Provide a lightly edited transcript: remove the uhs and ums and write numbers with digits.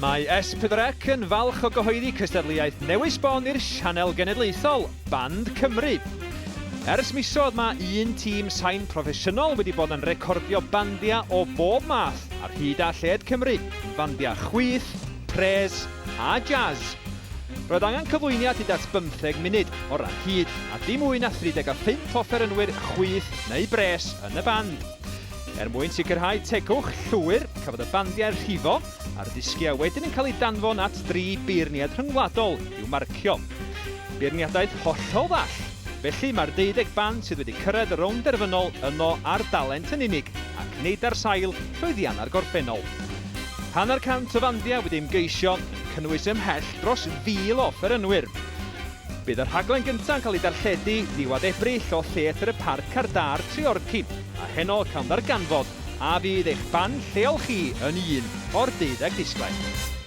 Mae S4C yn falch o gyhoeddi cystadleuaeth newydd sbon i'r sianel genedlaethol, Band Cymru. Ers misoedd mae un tîm sain proffesiynol wedi bod yn recordio bandia o bob math ar hyd a lled Cymru. Bandia chwyth, pres a jazz. Roedd angen cyflwyniad hyd at 15 munud o ran hyd a dim mwy na 35 offerynwyr chwyth neu bres yn y band. Mwyn sicrhau tegwch llwyr, cafodd y bandiau rhifo a'r disgiau wedyn yn cael eu danfon at 3 beirniad rhyngwladol i'w marcio. Beirniadaeth hollol ddall, felly mae'r 12 band sydd wedi cyrraedd y rownd derfynol yno ar dalent yn unig ac nid ar sail llwyddian ar gorffennol. 100 o fandiau wedi ymgeisio, cynnwys ymhell dros 1000 o offerynwyr. Bydd y rhaglen gyntaf yn cael ei darlledu diwedd Ebrill o Theatr y Parc ar Dar, Treorci, a heno cael ddarganfod a fydd eich band lleol chi yn un o'r 12 disglair.